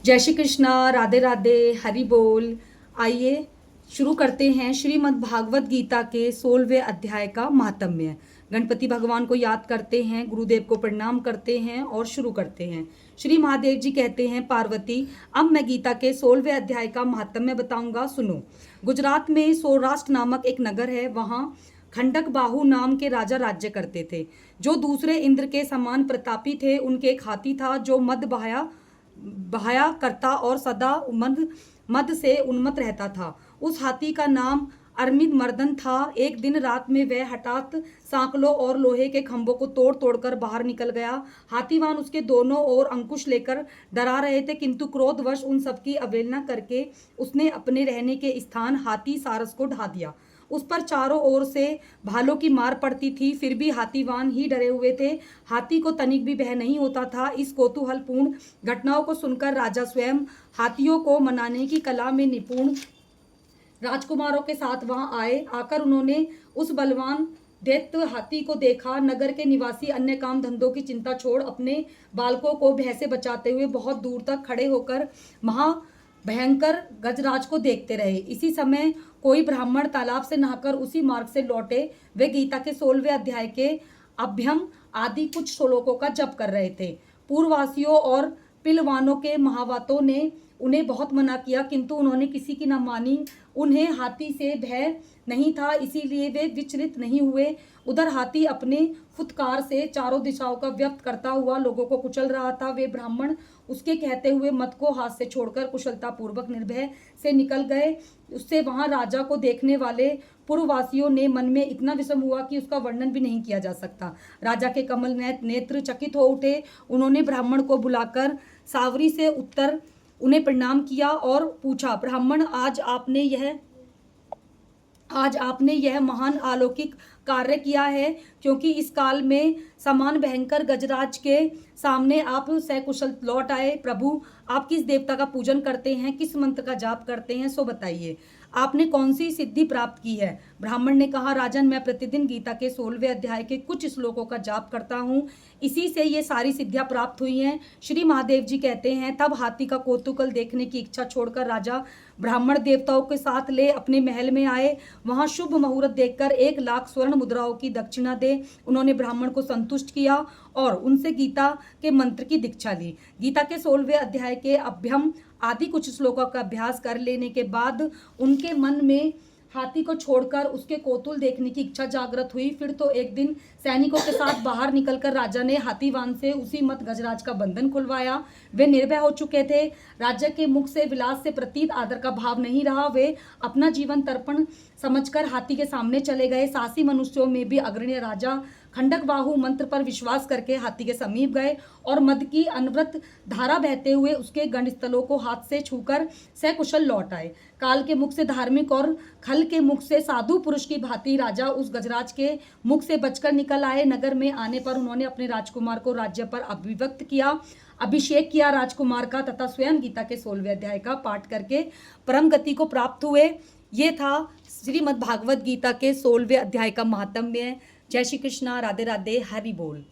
जय श्री कृष्णा, राधे राधे, हरि बोल। आइए शुरू करते हैं श्रीमद् भागवत गीता के 16वें अध्याय का महात्म्य। गणपति भगवान को याद करते हैं, गुरुदेव को प्रणाम करते हैं और शुरू करते हैं। श्री महादेव जी कहते हैं, पार्वती अब मैं गीता के 16वें अध्याय का महात्म्य बताऊंगा, सुनो। गुजरात में सौराष्ट्र नामक एक नगर है। वहाँ खंडक बाहु नाम के राजा राज्य करते थे, जो दूसरे इंद्र के समान प्रतापी थे। उनके एक हाथी था जो मद बहाया करता और सदा मद से उन्मत्त रहता था। उस हाथी का नाम अरमिद मर्दन था। एक दिन रात में वह हठात सांकलों और लोहे के खंभों को तोड़ तोड़कर बाहर निकल गया। हाथीवान उसके दोनों ओर अंकुश लेकर डरा रहे थे, किंतु क्रोधवश उन सबकी अवहेलना करके उसने अपने रहने के स्थान हाथी सारस को ढा दिया। उस पर चारों ओर से भालों की मार पड़ती थी, फिर भी हाथीवान ही डरे हुए थे। हाथी को तनिक भी भय नहीं होता था। इस कौतूहलपूर्ण घटनाओं को सुनकर राजा स्वयं हाथियों को मनाने की कला में निपुण राजकुमारों के साथ वहां आए। आकर उन्होंने उस बलवान दैत्य हाथी को देखा। नगर के निवासी अन्य काम धंधों की चिंता छोड़ अपने बालकों को भय से बचाते हुए बहुत दूर तक खड़े होकर महा भयंकर गजराज को देखते रहे। इसी समय कोई ब्राह्मण तालाब से नहाकर उसी मार्ग से लौटे। वे गीता के 16वें अध्याय के अभ्यम आदि कुछ श्लोकों का जप कर रहे थे। पूर्ववासियों और पिलवानों के महावतों ने उन्हें बहुत मना किया, किंतु उन्होंने किसी की न मानी। उन्हें हाथी से भय नहीं था, इसीलिए वे विचलित नहीं हुए। उधर हाथी अपने फुतकार से चारों दिशाओं का व्यक्त करता हुआ लोगों को कुचल रहा था। वे ब्राह्मण उसके कहते हुए मत को हाथ से छोड़कर कुशलता पूर्वक निर्भय से निकल गए। उससे वहां राजा को देखने वाले पूर्ववासियों ने मन में इतना विषम हुआ कि उसका वर्णन भी नहीं किया जा सकता। राजा के कमल नेत्र चकित हो उठे। उन्होंने ब्राह्मण को बुलाकर सावरी से उत्तर उन्हें प्रणाम किया और पूछा, ब्राह्मण आज आपने यह महान अलौकिक कार्य किया है, क्योंकि इस काल में समान भयंकर गजराज के सामने आप सकुशल लौट आए। प्रभु, आप किस देवता का पूजन करते हैं, किस मंत्र का जाप करते हैं, सो बताइए। आपने कौन सी सिद्धि प्राप्त की है? ब्राह्मण ने कहा, राजन, मैं प्रतिदिन गीता के 16वें अध्याय के कुछ श्लोकों का जाप करता हूँ, इसी से ये सारी सिद्धियां प्राप्त हुई हैं। श्री महादेव जी कहते हैं, तब हाथी का कौतूकल देखने की इच्छा छोड़कर राजा ब्राह्मण देवताओं के साथ ले अपने महल में आए। वहां शुभ मुहूर्त देखकर 1 लाख स्वर्ण मुद्राओं की दक्षिणा दे उन्होंने ब्राह्मण को संतुष्ट किया और उनसे गीता के मंत्र की दीक्षा ली। गीता के 16वें अध्याय के अभ्यम आदि कुछ श्लोकों का अभ्यास कर लेने के बाद उनके मन में हाथी को छोड़कर उसके कौतूल देखने की इच्छा जागृत हुई। फिर तो एक दिन सैनिकों के साथ बाहर निकलकर राजा ने हाथीवान से उसी मत गजराज का बंधन खुलवाया। वे निर्भय हो चुके थे। राज्य के मुख से विलास से प्रतीत आदर का भाव नहीं रहा। वे अपना जीवन तर्पण समझकर हाथी के सामने चले गए। साहसी मनुष्यों में भी अग्रणी राजा खंडक बाहु मंत्र पर विश्वास करके हाथी के समीप गए और मद की अनवरत धारा बहते हुए उसके गंडस्थलों को हाथ से छूकर सकुशल लौट आए। काल के मुख से धार्मिक और खल के मुख से साधु पुरुष की भांति राजा उस गजराज के मुख से बचकर निकल आए। नगर में आने पर उन्होंने अपने राजकुमार को राज्य पर अभिव्यक्त किया, अभिषेक किया राजकुमार का, तथा स्वयं गीता के 16वें अध्याय का पाठ करके परम गति को प्राप्त हुए। ये था श्रीमद् भागवत गीता के 16वें अध्याय का महात्म्य। जय श्री कृष्णा, राधे राधे, हरि बोल।